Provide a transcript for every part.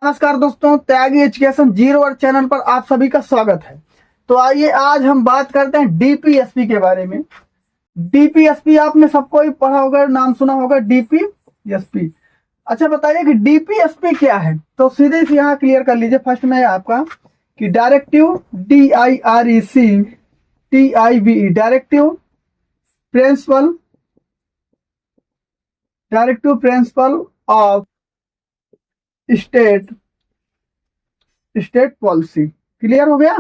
नमस्कार दोस्तों, त्यागी education 0 channel पर आप सभी का स्वागत है। तो आइए आज हम बात करते हैं डीपीएसपी के बारे में। डीपीएसपी आपने सबको ही पढ़ा होगा, नाम सुना होगा डीपीएसपी। अच्छा बताइए कि डीपीएसपी क्या है। तो सीधे से यहाँ क्लियर कर लीजिए। फर्स्ट में आपका कि directive DIRECTIVE directive principle of state policy. Clear हो गया।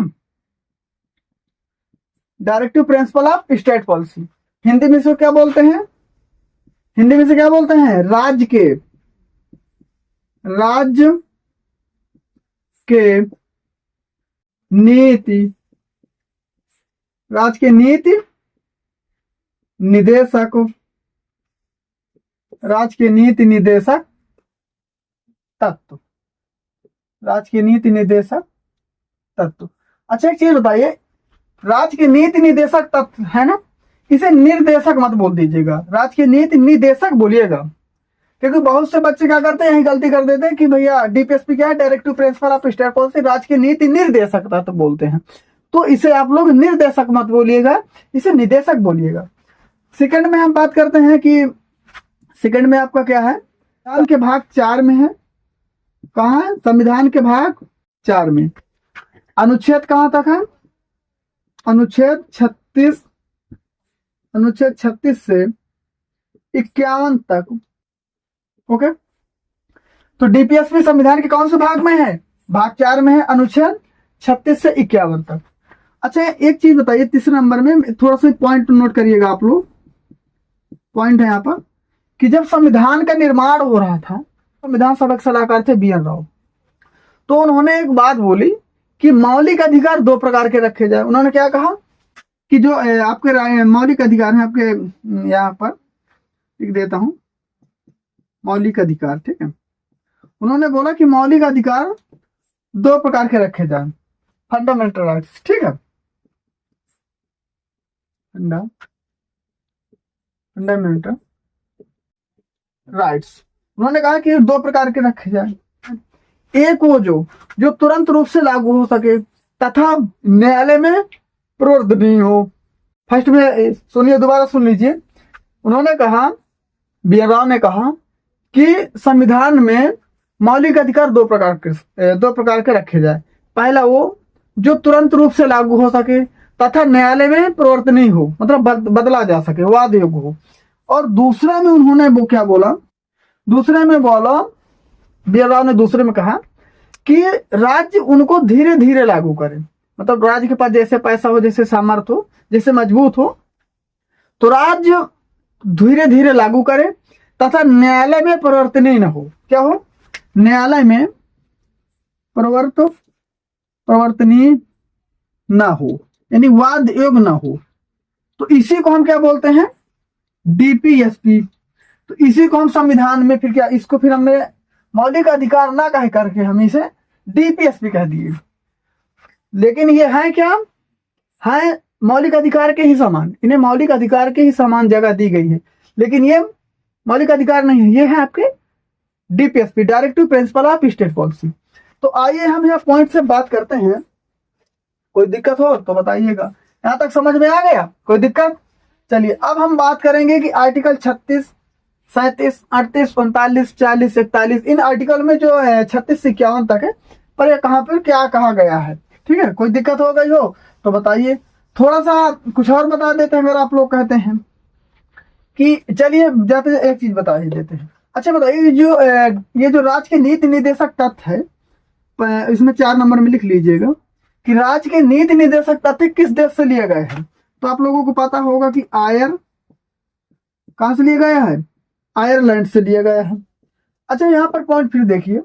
Directive principle of state policy Hindi में से क्या बोलते हैं? राज्य के नीति निर्देशक तत्व। अच्छा एक चीज बताइए, राज्य के नीति निर्देशक तत्व है ना, इसे निर्देशक मत बोल दीजिएगा, राज्य के नीति निर्देशक बोलिएगा। क्योंकि बहुत से बच्चे क्या करते हैं, यही गलती कर देते हैं कि भैया डीपीएसपी क्या है, directive principle of state policy, राज्य के नीति निर्देशक तत्व बोलते हैं। तो इसे आप लोग निर्देशक मत बोलिएगा, इसे निदेशक बोलिएगा। सेकंड में हम बात करते हैं कि सेकंड में आपका क्या है, संविधान के भाग 4 में है। कहाँ है? संविधान के भाग 4 में अनुच्छेद कहाँ तक है? अनुच्छेद 36 से 51 तक। ओके, तो डीपीएसपी संविधान के कौन से भाग में है? भाग 4 में है, अनुच्छेद 36 से 51 तक। अच्छा एक चीज बताइए, तीसरे नंबर में थोड़ा सा पॉइंट नोट करिएगा आप लोग। पॉइंट है यहाँ पर कि जब संविधान का निर्माण हो रहा था, संविधान सभा के सलाहकार थे BN राव, तो उन्होंने एक बात बोली कि मौलिक अधिकार 2 प्रकार के रखे जाए। उन्होंने क्या कहा कि जो आपके मौलिक अधिकार हैं, आपके यहाँ पर लिख देता हूं, मौलिक अधिकार, ठीक है। उन्होंने बोला कि मौलिक अधिकार 2 प्रकार के रखे जाए, फंडामेंटल राइट्स, ठीक है, फंडामेंटल राइट्स। उन्होंने कहा कि 2 प्रकार के रखे जाए। एक वो जो तुरंत रूप से लागू हो सके तथा न्यायालय में प्रवर्तनीय हो। फर्स्ट में सुनिए, दोबारा सुन लीजिए। उन्होंने कहा, BN राव ने कहा कि संविधान में मौलिक अधिकार 2 प्रकार के रखे जाए। पहला वो जो तुरंत रूप से लागू हो सके तथा न्यायालय में प्रवर्तनीय हो, मतलब बदला जा सके, वाद योग्य हो। और दूसरा में उन्होंने वो क्या बोला, BN राव ने दूसरे में कहा कि राज्य उनको धीरे धीरे लागू करे। मतलब राज्य के पास जैसे पैसा हो, जैसे सामर्थ्य हो, जैसे मजबूत हो, तो राज्य धीरे धीरे लागू करे तथा न्यायालय में प्रवर्तनीय न हो। क्या हो? न्यायालय में प्रवर्तनीय ना हो, यानी वाद योग्य ना हो। तो इसी को हम क्या बोलते हैं? डीपीएसपी। तो इसी को हम संविधान में फिर क्या, इसको फिर हमने मौलिक अधिकार ना कह करके हम इसे डीपीएसपी कह दिए। लेकिन ये है क्या, है मौलिक अधिकार के ही समान, इन्हें मौलिक अधिकार के ही समान जगह दी गई है, लेकिन ये मौलिक अधिकार नहीं है, ये है आपके DPSP, directive principle of state policy. तो आइए हम यहाँ पॉइंट से बात करते हैं। कोई दिक्कत हो तो बताइएगा। यहाँ तक समझ में आ गया? कोई दिक्कत? चलिए अब हम बात करेंगे कि आर्टिकल 36, 37, 38, 39, 40, 41, इन आर्टिकल में जो 36 से 51 तक है, पर ये कहाँ पर क्या कहा गया है। ठीक है, कोई दिक्कत हो गई हो तो बताइए। थोड़ा सा कुछ और बता देते हैं, अगर आप लोग कहते हैं कि चलिए जाते एक चीज बता ही देते हैं। अच्छा बताइए, ये जो राज्य के नीति निर्देशक तत्व है, इसमें 4 नंबर में लिख लीजिएगा कि राज्य के नीति निर्देशक तथ्य किस देश से लिए गए हैं। तो आप लोगों को पता होगा कि कहां से लिया गया है? आयरलैंड से लिया गया है। अच्छा यहाँ पर पॉइंट फिर देखिए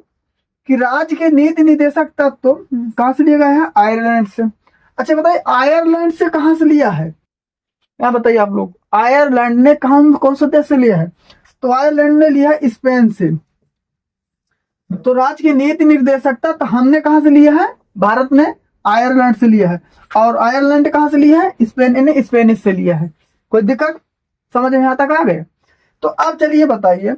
कि राज्य के नीति निर्देशक तत्व कहां से लिया गया है? आयरलैंड से। अच्छा बताइए, आयरलैंड से कहां से लिया है? क्या बताइए आप लोग, आयरलैंड ने कौन सा देश से लिया है? तो आयरलैंड ने लिया है स्पेन से। तो राज्य के नीति निर्देशक तत्व हमने कहां से लिया है? भारत ने आयरलैंड से लिया है। और आयरलैंड कहां से लिया है? स्पेन ने स्पेनिश से लिया है। कोई दिक्कत? समझ में यहाँ तक आ गए? तो अब चलिए बताइए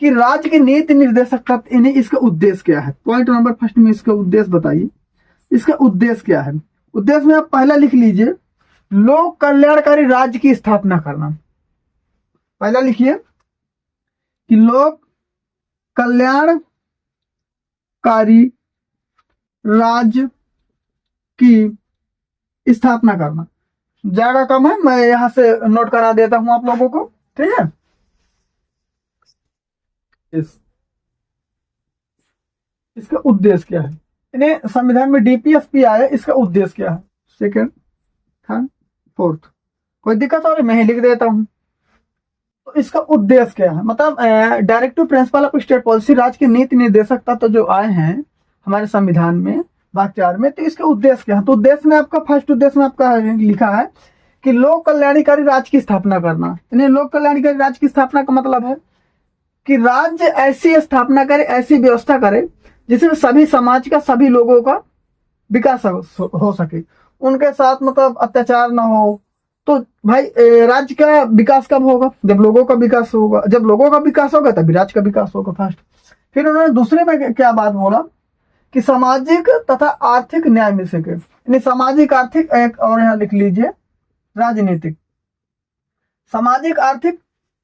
कि राज्य के नीति निर्देशक तत्व, इन्हें इसका उद्देश्य क्या है। पॉइंट नंबर फर्स्ट में इसका उद्देश्य बताइए, इसका उद्देश्य क्या है। उद्देश्य में आप पहला लिख लीजिए, लोक कल्याणकारी राज्य की स्थापना करना। पहला लिखिए कि लोक कल्याणकारी राज्य की स्थापना करना। जगह कम है, मैं यहां से नोट करा देता हूं आप लोगों को, ठीक है। इसका उद्देश्य क्या है, इन्हें संविधान में डीपीएसपी आया, इसका उद्देश्य क्या है। सेकंड, थर्ड, फोर्थ, कोई दिक्कत हो रही मैं ही लिख देता हूं। तो इसका उद्देश्य क्या है, मतलब directive principle of state policy, राज्य के नीति निर्देशक तत्व जो आए हैं हमारे संविधान में भाग 4 में, तो इसके उद्देश्य क्या है। तो उद्देश्य में आपका फर्स्ट उद्देश्य में आपका लिखा है कि लोक कल्याणकारी राज्य की स्थापना करना। यानी लोक कल्याणकारी राज्य की स्थापना का मतलब है कि राज्य ऐसी स्थापना करे, ऐसी व्यवस्था करे जिसमें सभी समाज का, सभी लोगों का विकास हो सके, उनके साथ मतलब अत्याचार ना हो। तो भाई राज्य का विकास कब होगा, जब लोगों का विकास होगा, जब लोगों का विकास होगा तभी राज्य का विकास होगा फर्स्ट। फिर उन्होंने दूसरे में क्या बात बोला कि सामाजिक तथा आर्थिक न्याय मिल सके, यानी सामाजिक आर्थिक, एक और यहाँ लिख लीजिए राजनीतिक, सामाजिक आर्थिक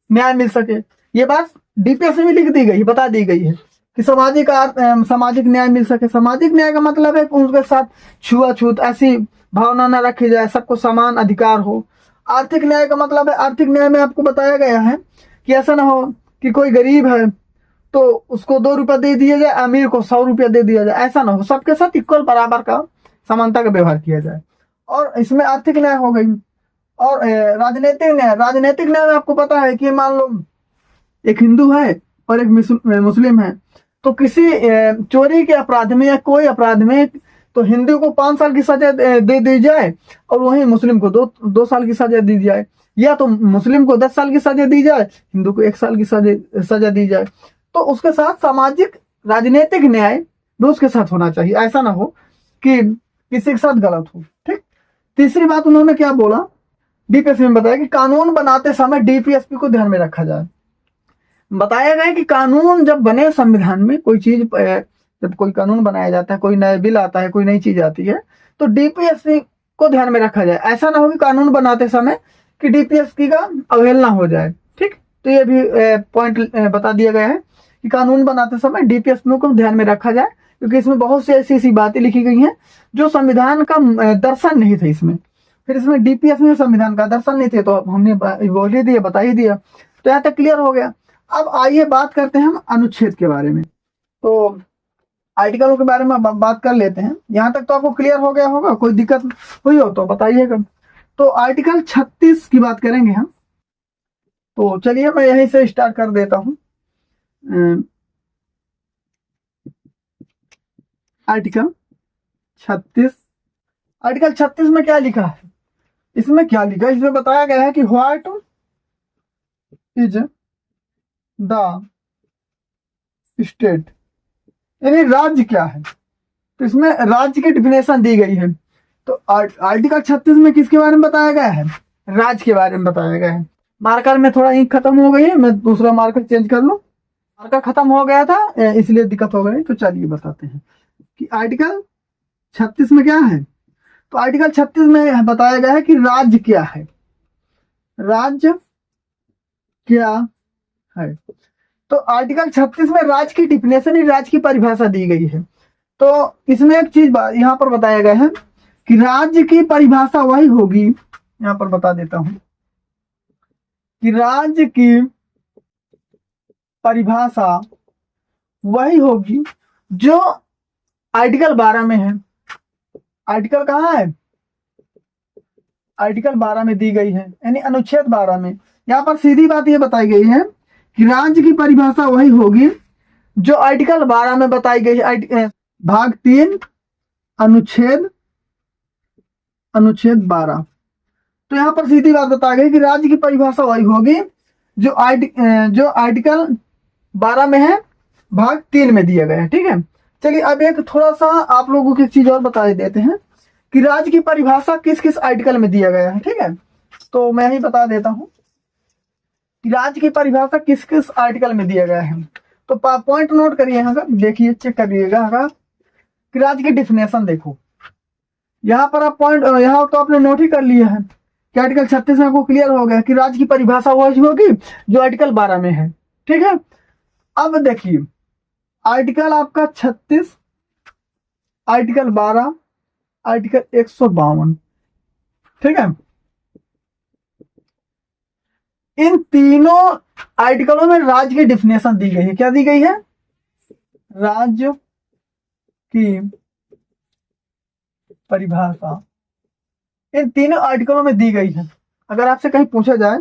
न्याय मिल सके। ये बात डीपीएस में लिख दी गई, बता दी गई है कि सामाजिक न्याय मिल सके। सामाजिक न्याय का मतलब है कि उनके साथ छुआछूत ऐसी भावना न रखी जाए, सबको समान अधिकार हो। आर्थिक न्याय का मतलब है, आर्थिक न्याय में आपको बताया गया है कि ऐसा ना हो कि कोई गरीब है तो उसको 2 रुपया दे दिया जाए, अमीर को 100 रुपया दे दिया जाए, ऐसा ना हो, सबके साथ इक्वल बराबर का समानता का व्यवहार किया जाए। और इसमें आर्थिक न्याय हो गई। और राजनीतिक न्याय में आपको पता है कि मान लो एक हिंदू है और एक मुस्लिम है, तो किसी चोरी के अपराध में या कोई अपराध में तो हिंदू को 5 साल की सजा दे दी जाए और वहीं मुस्लिम को 2 साल की सजा दी जाए, या तो मुस्लिम को 10 साल की सजा दी जाए, हिंदू को 1 साल की सजा दी जाए। तो उसके साथ सामाजिक राजनीतिक न्याय भी उसके साथ होना चाहिए, ऐसा ना हो कि किसी के साथ गलत हो, ठीक। तीसरी बात उन्होंने क्या बोला, डीपीएसपी में बताया कि कानून बनाते समय डीपीएसपी को ध्यान में रखा जाए। बताया गया कि कानून जब बने संविधान में, कोई चीज जब कोई कानून बनाया जाता है, कोई नया बिल आता है, कोई नई चीज आती है, तो डीपीएसपी को ध्यान में रखा जाए। ऐसा ना हो कि कानून बनाते समय कि डीपीएसपी का अवहेलना हो जाए, ठीक। तो ये भी पॉइंट बता दिया गया है कि कानून बनाते समय डीपीएसपी को ध्यान में रखा जाए, क्योंकि इसमें बहुत सी ऐसी बातें लिखी गई हैं जो संविधान का दर्शन नहीं थे इसमें। फिर इसमें डीपीएसपी में संविधान का दर्शन नहीं थे, तो हमने बोल ही दिया, बता ही दिया, तो यहाँ तक क्लियर हो गया। अब आइए बात करते हैं हम अनुच्छेद के बारे में। तो आर्टिकलों के बारे में बात कर लेते हैं। यहाँ तक तो आपको क्लियर हो गया होगा, कोई दिक्कत हुई हो तो बताइएगा। तो आर्टिकल 36 की बात करेंगे हम। तो चलिए मैं यहीं से स्टार्ट कर देता हूं। आर्टिकल 36 में क्या लिखा है, इसमें क्या लिखा है, इसमें बताया गया है कि व्हाट इज द स्टेट, यानी राज्य क्या है। तो इसमें राज्य की डिफिनेशन दी गई है। तो आर्टिकल 36 में किसके बारे में बताया गया है, राज्य के बारे में बताया गया है। मार्कर में थोड़ा इंक खत्म हो गई है, मैं दूसरा मार्कर चेंज कर लूं, मार्कर खत्म हो गया था इसलिए दिक्कत हो गई। तो चलिए बताते हैं कि आर्टिकल 36 में क्या है। तो आर्टिकल 36 में बताया गया है कि राज्य क्या है, राज्य क्या है। तो आर्टिकल 36 में राज्य की डिफिनेशन ही, राज्य की परिभाषा दी गई है। तो इसमें एक चीज यहां पर बताया गया है कि राज्य की परिभाषा वही होगी, यहां पर बता देता हूं कि राज्य की परिभाषा वही होगी जो आर्टिकल 12 में है। आर्टिकल कहाँ है, आर्टिकल 12 में दी गई है, यानी अनुच्छेद 12 में। यहां पर सीधी बात यह बताई गई है कि राज्य की परिभाषा वही होगी जो आर्टिकल 12 में बताई गई है। भाग 3 अनुच्छेद 12। तो यहां पर सीधी बात बताई गई कि राज्य की परिभाषा वही होगी जो आर्टिकल 12 में है, भाग 3 में दिया गया है, ठीक है। चलिए अब एक थोड़ा सा आप लोगों की चीज और बता देते हैं कि राज्य की परिभाषा किस किस आर्टिकल में दिया गया है, ठीक है। तो मैं ही बता देता हूं कि राज्य की परिभाषा किस किस आर्टिकल में दिया गया है। तो पॉइंट नोट करिए यहाँ का, देखिए चेक करिएगा यहाँ कि राज्य की डिफिनेशन देखो। यहाँ पर आप पॉइंट, यहाँ तो आपने नोट ही कर लिया है कि आर्टिकल 36 में आपको क्लियर हो गया कि राज्य की परिभाषा वही होगी जो आर्टिकल 12 में है। ठीक है, अब देखिए आर्टिकल आपका 36, आर्टिकल 12, आर्टिकल 152, ठीक है, इन तीनों आर्टिकलों में राज्य की डिफिनेशन दी गई है। क्या दी गई है? राज्य की परिभाषा इन तीनों आर्टिकलों में दी गई है। अगर आपसे कहीं पूछा जाए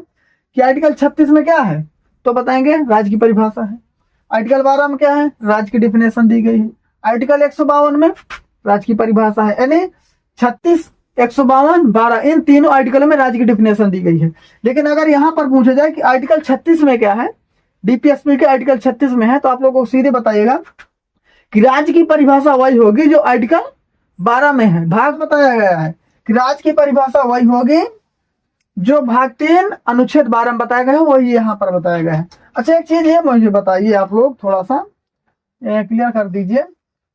कि आर्टिकल 36 में क्या है, तो बताएंगे राज्य की परिभाषा है। आर्टिकल 12 में क्या है? राज्य की डिफिनेशन दी गई है। आर्टिकल 152 में राज्य की परिभाषा है। यानी 36, 152, 12 इन तीनों आर्टिकलों में राज्य की डिफिनेशन दी गई है। लेकिन अगर यहाँ पर पूछा जाए कि आर्टिकल 36 में क्या है, डीपीएसपी के आर्टिकल 36 में है, तो आप लोग को सीधे बताइएगा कि राज्य की परिभाषा वही होगी जो आर्टिकल 12 में है। भाग बताया गया है कि राज्य की परिभाषा वही होगी जो भाग 3 अनुच्छेद 12 में बताया गया है, वही यहाँ पर बताया गया है। अच्छा, एक चीज ये मुझे बताइए, आप लोग थोड़ा सा क्लियर कर दीजिए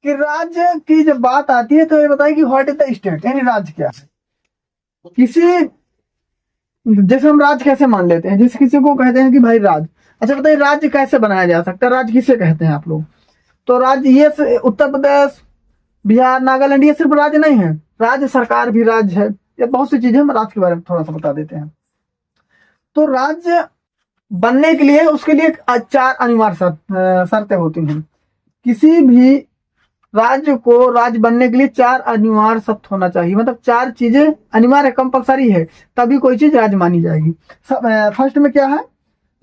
कि राज्य की जब बात आती है तो ये बताइए कि व्हाट इज द स्टेट, यानी राज्य क्या है। किसी, जैसे हम राज्य कैसे मान लेते हैं, जिस किसी को कहते हैं कि भाई राज्य, अच्छा बताइए राज्य कैसे बनाया जा सकता है, राज्य किसे कहते हैं आप लोग? तो राज्य ये उत्तर प्रदेश, बिहार, नागालैंड ये सिर्फ राज्य नहीं है, राज्य सरकार भी राज्य है। ये बहुत सी चीजें हम राज्य के बारे में थोड़ा सा बता देते हैं। तो राज्य बनने के लिए उसके लिए 4 अनिवार्य शर्तें होती हैं। किसी भी राज्य को राज्य बनने के लिए 4 अनिवार्य शर्त होना चाहिए, मतलब 4 चीजें अनिवार्य कंपलसरी है, तभी कोई चीज राज्य मानी जाएगी। फर्स्ट में क्या है?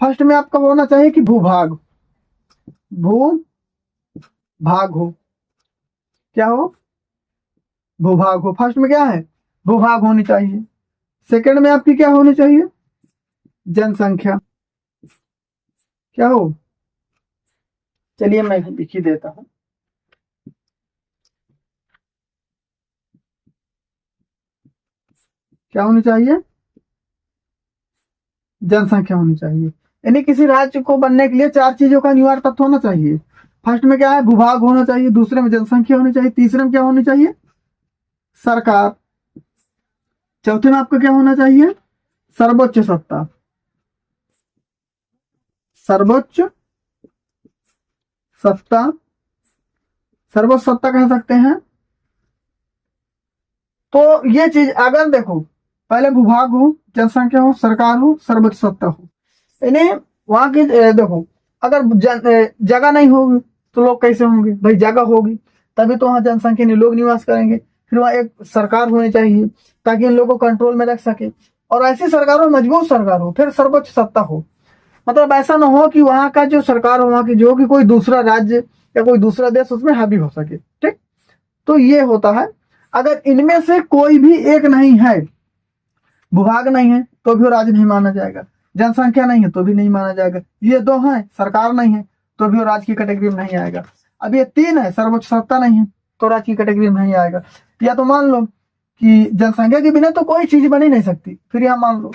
फर्स्ट में आपका होना चाहिए कि भूभाग, भूभाग हो। क्या हो? भूभाग हो। फर्स्ट में क्या है? भूभाग होनी चाहिए। सेकंड में आपकी क्या होनी चाहिए? जनसंख्या। क्या हो? चलिए मैं लिख ही देता हूं। क्या होनी चाहिए? जनसंख्या होनी चाहिए। यानी किसी राज्य को बनने के लिए 4 चीजों का अनिवार्य तत्व होना चाहिए। फर्स्ट में क्या है? भूभाग होना चाहिए। दूसरे में जनसंख्या होनी चाहिए। तीसरे में क्या होनी चाहिए? सरकार। चौथे में आपका क्या होना चाहिए? सर्वोच्च सत्ता। सर्वोच्च सत्ता, सर्वोच्च सत्ता कह सकते हैं। तो ये चीज अगर देखो, पहले भूभाग हो, जनसंख्या हो, सरकार हो, सर्वोच्च सत्ता हो, यानी वहां की देखो, अगर जगह नहीं होगी तो लोग कैसे होंगे? भाई जगह होगी तभी तो वहां जनसंख्या नहीं, लोग निवास करेंगे। फिर वहां एक सरकार होनी चाहिए ताकि इन लोगों को कंट्रोल में रख सके, और ऐसी सरकार हो, मजबूत सरकार हो, फिर सर्वोच्च सत्ता हो। मतलब ऐसा ना हो कि वहां का जो सरकार हो, वहां की जो कि कोई दूसरा राज्य या कोई दूसरा देश उसमें हावी हो सके। ठीक, तो ये होता है। अगर इनमें से कोई भी एक नहीं है, भूभाग नहीं है तो भी वो राज्य नहीं माना जाएगा, जनसंख्या नहीं है तो भी नहीं माना जाएगा, ये 2 है, सरकार नहीं है तो भी वो राज्य की कैटेगरी में नहीं आएगा। अब ये 3 है, सर्वोच्च सत्ता नहीं है तो राज्य की कैटेगरी में नहीं आएगा। या तो मान लो कि जनसंख्या के बिना तो कोई चीज बन ही नहीं सकती, फिर यह मान लो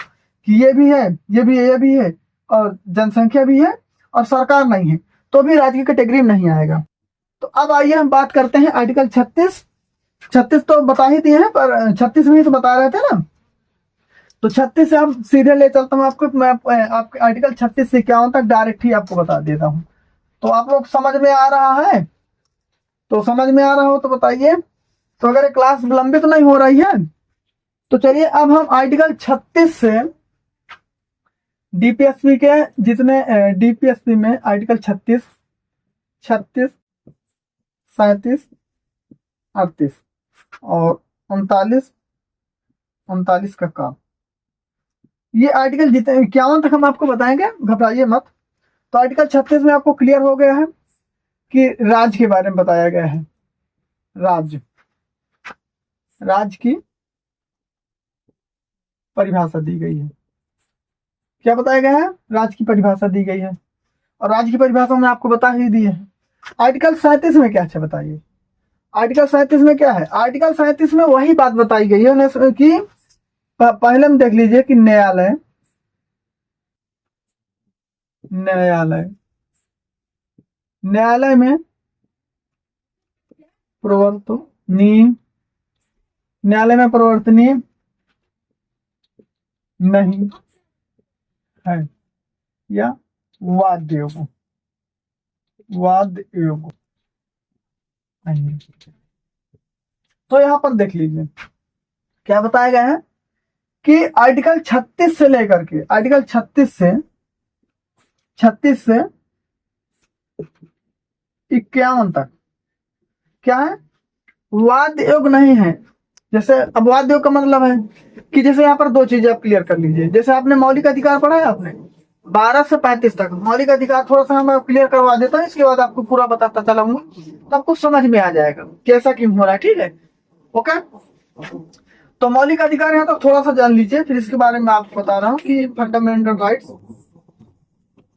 कि ये भी है, ये भी है, ये भी है, और जनसंख्या भी है और सरकार नहीं है, तो भी राज्य की कैटेगरी में नहीं आएगा। तो अब आइए हम बात करते हैं आर्टिकल 36। 36 तो बता ही दिए हैं, पर 36 में ही तो बता रहे थे ना, तो 36 से हम सीधे ले चलता हूँ आपको। मैं आपके आर्टिकल 36 से क्या होता है डायरेक्ट ही आपको बता देता हूँ। तो आप लोग समझ में आ रहा है? तो समझ में आ रहा हो तो बताइए। तो अगर ये क्लास लंबी तो नहीं हो रही है, तो चलिए अब हम आर्टिकल 36 से डीपीएसपी के जितने डीपीएसपी में आर्टिकल 36, 36, 37, 38 और 39, 39 का काम, ये आर्टिकल जितने 51 तक हम आपको बताएंगे, घबराइए मत। तो आर्टिकल 36 में आपको क्लियर हो गया है कि राज्य के बारे में बताया गया है। राज्य, राज्य की परिभाषा दी गई है। क्या बताया गया है? राज्य की परिभाषा दी गई है, और राज्य की परिभाषा में आपको बता ही दी है। आर्टिकल 37 में क्या है बताइए? आर्टिकल 37 में क्या है? आर्टिकल 37 में वही बात बताई गई है कि पहले हम देख लीजिए कि न्यायालय, न्यायालय, न्यायालय में प्रवर्तनीय, न्यायालय में प्रवर्तनीय नहीं है या वाद योग्य, वाद योग्य नहीं। तो यहां पर देख लीजिए क्या बताया गया है कि आर्टिकल 36 से लेकर के आर्टिकल 36 से 51 तक क्या है, वाद योग्य नहीं है। जैसे अब वाद योग्य का मतलब है कि जैसे यहाँ पर दो चीजें आप क्लियर कर लीजिए। जैसे आपने मौलिक अधिकार पढ़ा है, आपने 12 से 35 तक मौलिक अधिकार, थोड़ा सा मैं क्लियर करवा देता हूँ, इसके बाद आपको पूरा बताता चलाऊंगा तो आपको समझ में आ जाएगा कैसा क्यों हो रहा है, ठीक है। ओके, तो मौलिक अधिकार यहाँ तक थोड़ा सा जान लीजिए, फिर इसके बारे में आपको बता रहा हूँ कि फंडामेंटल राइट्स,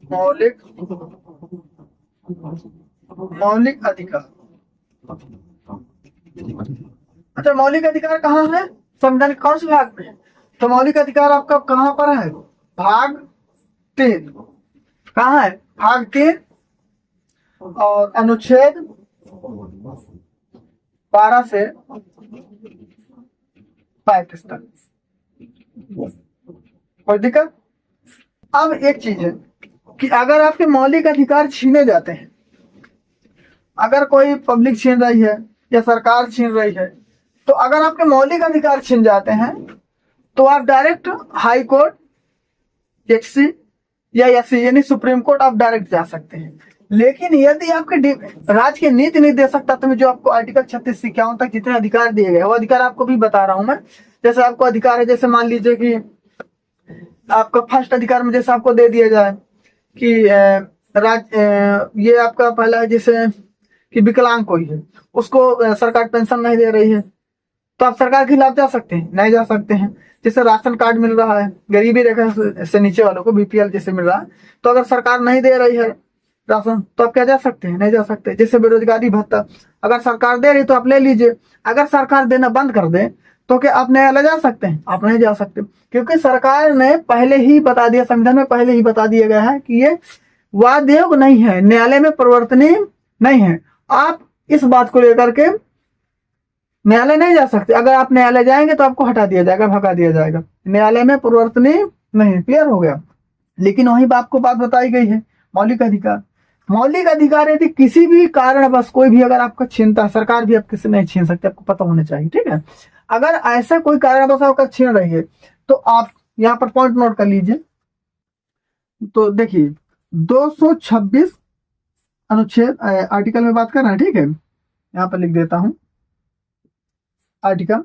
मौलिक अधिकार। अच्छा, मौलिक अधिकार कहाँ है संविधान के कौन से भाग में है? तो मौलिक अधिकार आपका कहाँ पर है, भाग 3। कहाँ है, भाग 3 और अनुच्छेद 12 से 35 तक। कोई दिक्कत? अब एक चीज है कि अगर आपके मौलिक अधिकार छीने जाते हैं, अगर कोई पब्लिक छीन रही है या सरकार छीन रही है, तो अगर आपके मौलिक अधिकार छीन जाते हैं तो आप डायरेक्ट हाई कोर्ट, एचसी या एससी यानी सुप्रीम कोर्ट आप डायरेक्ट जा सकते हैं। लेकिन यदि आपके राज्य के नीति नहीं दे सकता, तो जो आपको आर्टिकल 36 से 51 तक जितने अधिकार दिए गए वो अधिकार आपको भी बता रहा हूं मैं। जैसे आपको अधिकार है, जैसे मान लीजिए कि आपका फर्स्ट अधिकार में जैसे आपको दे दिया जाए कि ये आपका पहला है, जैसे कि विकलांग कोई है, उसको सरकार पेंशन नहीं दे रही है, तो आप सरकार के खिलाफ जा सकते हैं, नहीं जा सकते हैं। जैसे राशन कार्ड मिल रहा है गरीबी रेखा से नीचे वालों को, बीपीएल जैसे मिल रहा है, तो अगर सरकार नहीं दे रही है राशन, तो आप क्या जा सकते हैं, नहीं जा सकते। जैसे बेरोजगारी भत्ता अगर सरकार दे रही तो आप ले लीजिए, अगर सरकार देना बंद कर दे तो क्या आप न्यायालय जा सकते हैं, आप नहीं जा सकते, क्योंकि सरकार ने पहले ही बता दिया, संविधान में पहले ही बता दिया गया है कि ये वाद योग्य नहीं है, न्यायालय में परिवर्तनीय नहीं है। आप इस बात को लेकर के न्यायालय नहीं जा सकते। अगर आप न्यायालय जाएंगे तो आपको हटा दिया जाएगा, भगा दिया जाएगा, न्यायालय में परिवर्तनीय नहीं। क्लियर हो गया? लेकिन वही आपको बात बताई गई है, मौलिक अधिकार, मौलिक अधिकार यदि किसी भी कारण बस कोई भी अगर आपका छीनता, सरकार भी आप किसी नहीं छीन सकते, आपको पता होना चाहिए, ठीक है। अगर ऐसा कोई कारण बस आपका छीन रही है तो आप यहाँ पर पॉइंट नोट कर लीजिए। तो देखिए 226 अनुच्छेद आर्टिकल में बात कर रहे हैं, ठीक है, यहाँ पर लिख देता हूं आर्टिकल,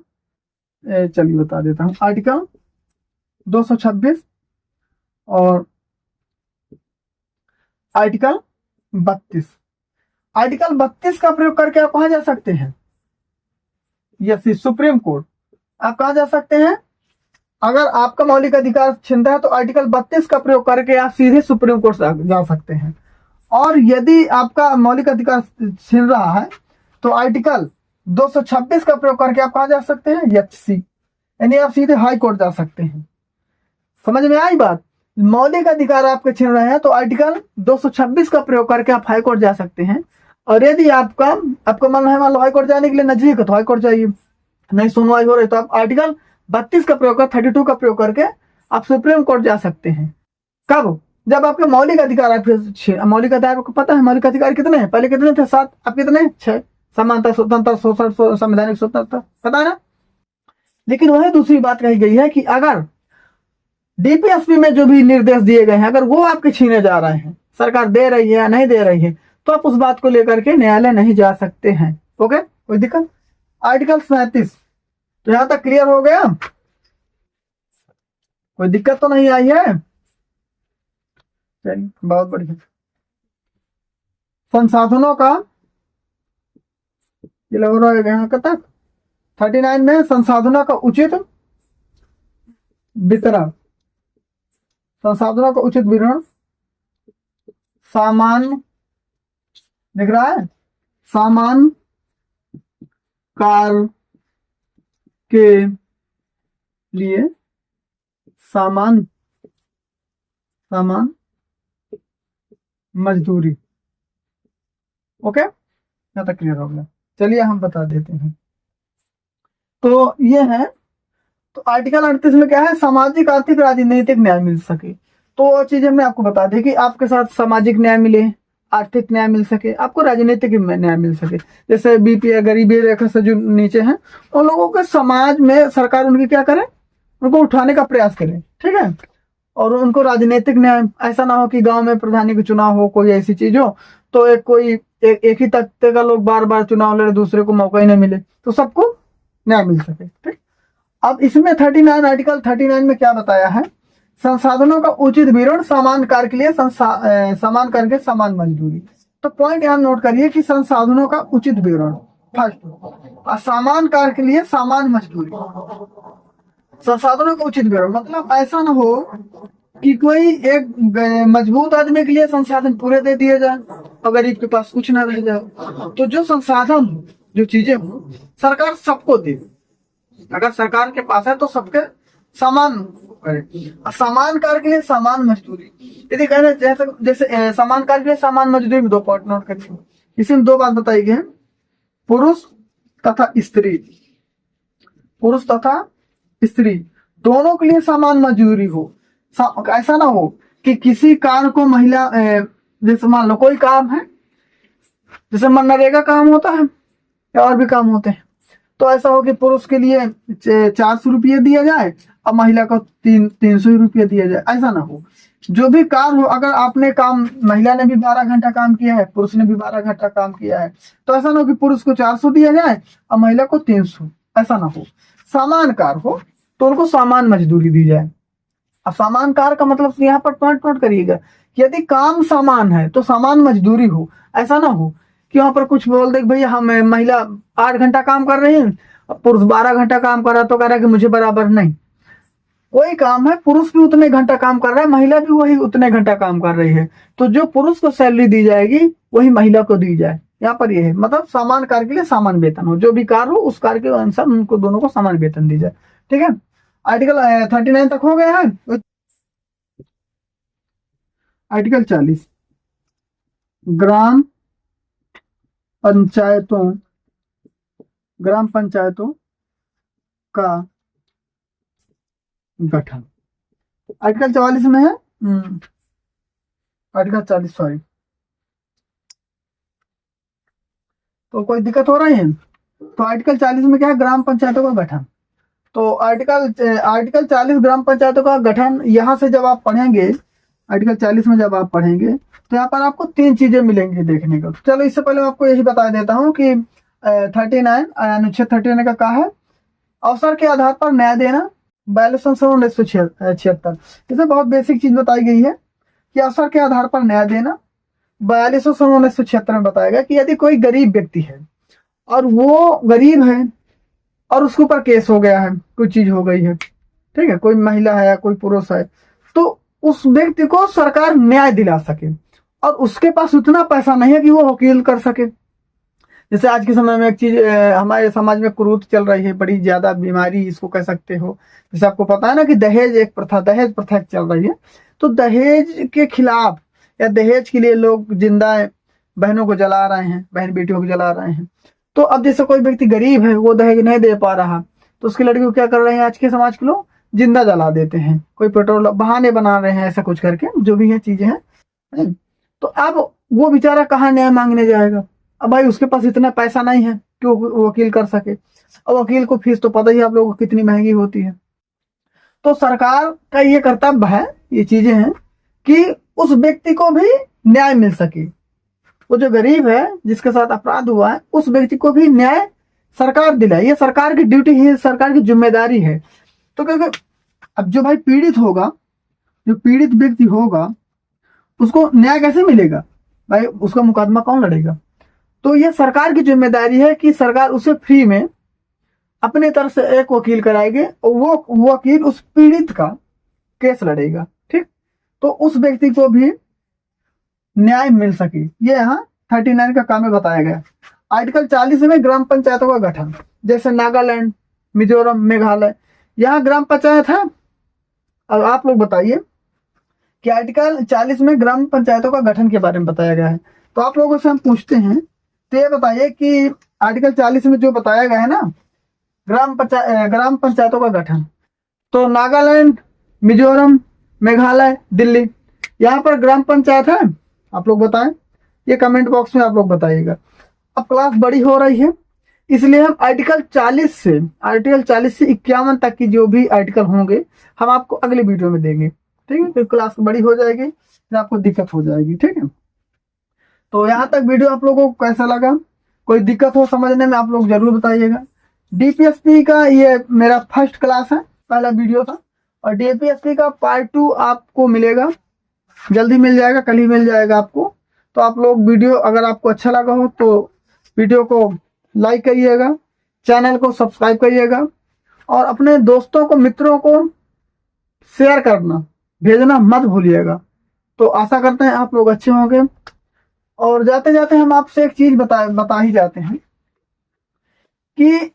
चलिए बता देता हूं, आर्टिकल 226 और आर्टिकल 32। आर्टिकल 32 का प्रयोग करके आप कहां जा सकते हैं, यस सुप्रीम कोर्ट। आप कहां जा सकते हैं, अगर आपका मौलिक अधिकार छिनता है तो आर्टिकल 32 का प्रयोग करके आप सीधे सुप्रीम कोर्ट जा सकते हैं। और यदि आपका मौलिक अधिकार छिन रहा है तो आर्टिकल 226 का प्रयोग करके आप कहां जा सकते हैं, एचसी यानी आप सीधे हाई कोर्ट जा सकते हैं। समझ में आई बात? मौलिक अधिकार आपके छीन रहे हैं तो आर्टिकल 226 का प्रयोग करके आप हाई कोर्ट जा सकते हैं। और यदि आपका मन है मान लो हाई कोर्ट जाने के लिए नजदीक है तो हाई कोर्ट जाइए, नहीं सुनवाई हो रही तो आप आर्टिकल 32 का प्रयोग कर 32 का प्रयोग करके आप सुप्रीम कोर्ट जा सकते हैं। कब? जब आपके मौलिक अधिकार आपके मौलिक अधिकार, आपको पता है मौलिक अधिकार कितने हैं, पहले कितने थे, 7, अब कितने, 6। समानता, स्वतंत्रता, शोषण, संवैधानिक स्वतंत्रता, पता है ना। लेकिन वही दूसरी बात कही गई है कि अगर डीपीएसपी में जो भी निर्देश दिए गए हैं अगर वो आपके छीने जा रहे हैं, सरकार दे रही है या नहीं दे रही है, तो आप उस बात को लेकर के न्यायालय नहीं जा सकते हैं। ओके, कोई दिक्कत? आर्टिकल 37, तो यहां तक क्लियर हो गया, कोई दिक्कत तो नहीं आई है? चलिए बहुत बढ़िया। संसाधनों का ये लग रहा है यहाँ तक 39 में संसाधनों का उचित वितरण, संसाधनों का उचित वितरण, सामान्य दिख रहा है, सामान्य कार्य के लिए सामान्य मजदूरी। ओके, यहाँ तक क्लियर हो गया। चलिए हम बता देते हैं। तो ये है, तो आर्टिकल 38 में क्या है, सामाजिक आर्थिक राजनीतिक न्याय मिल सके। तो वो चीज हमने आपको बता दी कि आपके साथ सामाजिक न्याय मिले, आर्थिक न्याय मिल सके, आपको राजनीतिक न्याय मिल सके। जैसे बीपीए, गरीबी रेखा से जो नीचे हैं, उन लोगों के समाज में सरकार उनकी क्या करे, उनको उठाने का प्रयास करे, ठीक है। और उनको राजनीतिक न्याय, ऐसा ना हो कि गांव में प्रधानी का चुनाव हो, कोई ऐसी चीज हो तो एक ही तख्ते का लोग बार बार चुनाव लड़े, दूसरे को मौका ही नहीं मिले, तो सबको न्याय मिल सके, ठीक। अब इसमें 39, आर्टिकल 39 में क्या बताया है, संसाधनों का उचित वितरण, समान कार्य के लिए समान कार्य के समान मजदूरी। तो पॉइंट यहाँ नोट करिए कि संसाधनों का उचित वितरण फर्स्ट, समान कार्य के लिए समान मजदूरी। संसाधनों का उचित वितरण मतलब ऐसा ना हो कि कोई एक मजबूत आदमी के लिए संसाधन पूरे दे दिए जाए और गरीब के पास कुछ ना रह जाए। तो जो संसाधन हो, जो चीजें हो, सरकार सबको दे। अगर सरकार के पास है तो सबके समान करे, समान कार्य के लिए समान मजदूरी। यदि कहना जैसे जैसे समान कार्य के लिए समान मजदूरी में 2 पॉइंट नोट करिए। इसमें 2 बात बताई गई है, पुरुष तथा स्त्री, पुरुष तथा स्त्री दोनों के लिए समान मजदूरी हो। ऐसा ना हो कि किसी कार्य को महिला, जैसे मान लो कोई काम है, जैसे मनरेगा काम होता है या और भी काम होते हैं, तो ऐसा हो कि पुरुष के लिए 400 रुपये दिया जाए और महिला को 300 रुपये दिया जाए, ऐसा ना हो। जो भी कार्य हो, अगर आपने काम, महिला ने भी 12 घंटा काम किया है, पुरुष ने भी 12 घंटा काम किया है, तो ऐसा ना हो कि पुरुष को 400 दिया जाए और महिला को 300, ऐसा ना हो। समान कार्य हो तो उनको समान मजदूरी दी जाए। अब समान कार्य का मतलब यहाँ पर पॉइंट नोट करिएगा कि यदि काम समान है तो समान मजदूरी हो। ऐसा ना हो कि वहां पर कुछ बोल दे भैया हम महिला 8 घंटा काम कर रही है, पुरुष 12 घंटा काम कर रहा है, तो कह रहा है कि मुझे बराबर नहीं। कोई काम है, पुरुष भी उतने घंटा काम कर रहा है, महिला भी वही उतने घंटा काम कर रही है, तो जो पुरुष को सैलरी दी जाएगी वही महिला को दी जाए। यहाँ पर यह है, मतलब समान कार्य के लिए समान वेतन हो, जो भी कार्य हो उस कार्य के अनुसार उनको दोनों को समान वेतन दी जाए, ठीक है। आर्टिकल 39 तक हो गया है। आर्टिकल 40, ग्राम पंचायतों, ग्राम पंचायतों का गठन। आर्टिकल 44 में है, आर्टिकल 40, सॉरी, तो कोई दिक्कत हो रही है। तो आर्टिकल 40 में क्या है, ग्राम पंचायतों का गठन। तो आर्टिकल 40 ग्राम पंचायतों का गठन, यहां से जब आप पढ़ेंगे, आर्टिकल 40 में जब आप पढ़ेंगे तो यहाँ पर आपको 3 चीजें मिलेंगी देखने को। चलो इससे पहले मैं आपको यही बता देता हूँ कि 39, अनुच्छेद 39 का कहा है, अवसर के आधार पर न्याय देना, 42 संशोधन 1976। इसमें बहुत बेसिक चीज बताई गई है कि अवसर के आधार पर न्याय देना। 42 संशोधन 1976 में बताया गया कि यदि कोई गरीब व्यक्ति है और वो गरीब है और उसके ऊपर केस हो गया है, कोई चीज हो गई है, ठीक है, कोई महिला है या कोई पुरुष है, तो उस व्यक्ति को सरकार न्याय दिला सके और उसके पास उतना पैसा नहीं है कि वो वकील कर सके। जैसे आज के समय में एक चीज हमारे समाज में कुरीति चल रही है, बड़ी ज्यादा बीमारी इसको कह सकते हो। जैसे आपको पता है ना कि दहेज एक प्रथा, दहेज प्रथा चल रही है, तो दहेज के खिलाफ या दहेज के लिए लोग जिंदा बहनों को जला रहे हैं, बहन बेटियों को जला रहे हैं। तो अब जैसे कोई व्यक्ति गरीब है, वो दहेज नहीं दे पा रहा, तो उसकी लड़की को क्या कर रहे हैं आज के समाज के लोग, जिंदा जला देते हैं, कोई पेट्रोल बहाने बना रहे हैं, ऐसा कुछ करके जो भी है चीजें हैं। तो अब वो बेचारा कहाँ न्याय मांगने जाएगा। अब भाई उसके पास इतना पैसा नहीं है कि वो वकील कर सके, और वकील को फीस तो पता ही आप लोगों को कितनी महंगी होती है। तो सरकार का ये कर्तव्य है, ये चीजें हैं कि उस व्यक्ति को भी न्याय मिल सके। वो जो गरीब है जिसके साथ अपराध हुआ है, उस व्यक्ति को भी न्याय सरकार दिलाए, ये सरकार की ड्यूटी है, सरकार की जिम्मेदारी है। तो क्योंकि अब जो भाई पीड़ित होगा, जो पीड़ित व्यक्ति होगा, उसको न्याय कैसे मिलेगा भाई, उसका मुकदमा कौन लड़ेगा। तो ये सरकार की जिम्मेदारी है कि सरकार उसे फ्री में अपने तरफ से एक वकील कराएगी और वो वकील उस पीड़ित का केस लड़ेगा, ठीक। तो उस व्यक्ति को भी न्याय मिल सके, ये यहाँ 39 का काम में बताया गया। आर्टिकल 40 में ग्राम पंचायतों का गठन, जैसे नागालैंड, मिजोरम, मेघालय, यहाँ ग्राम पंचायत है। और आप लोग बताइए कि आर्टिकल 40 में ग्राम पंचायतों का गठन के बारे में बताया गया है। तो आप लोगों से हम पूछते हैं, तो ये बताइए कि आर्टिकल 40 में जो बताया गया है ना, ग्राम पंचायतों का गठन, तो नागालैंड, मिजोरम, मेघालय, दिल्ली, यहाँ पर ग्राम पंचायत है? आप लोग बताएं, ये कमेंट बॉक्स में आप लोग बताइएगा। अब क्लास बड़ी हो रही है, इसलिए हम आर्टिकल 40 से 51 तक की जो भी आर्टिकल होंगे हम आपको अगले वीडियो में देंगे, ठीक है? फिर क्लास बड़ी हो जाएगी, फिर आपको दिक्कत हो जाएगी, ठीक है? तो यहाँ तक वीडियो आप लोगों को कैसा लगा? कोई दिक्कत हो समझने में आप लोग जरूर बताइएगा। डीपीएसपी का ये मेरा फर्स्ट क्लास है, पहला वीडियो था, और डीपीएसपी का पार्ट 2 आपको मिलेगा, जल्दी मिल जाएगा, कल ही मिल जाएगा आपको। तो आप लोग वीडियो अगर आपको अच्छा लगा हो तो वीडियो को लाइक करिएगा, चैनल को सब्सक्राइब करिएगा, और अपने दोस्तों को, मित्रों को शेयर करना, भेजना मत भूलिएगा। तो आशा करते हैं आप लोग अच्छे होंगे। और जाते जाते हम आपसे एक चीज बता ही जाते हैं कि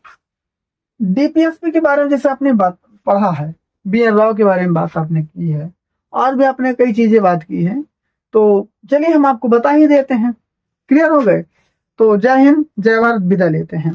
डीपीएसपी के बारे में जैसे आपने बात पढ़ा है, BN राव के बारे में बात आपने की है, और भी आपने कई चीजें बात की है, तो चलिए हम आपको बता ही देते हैं। क्लियर हो गए? तो जय हिंद, जय भारत, विदा लेते हैं।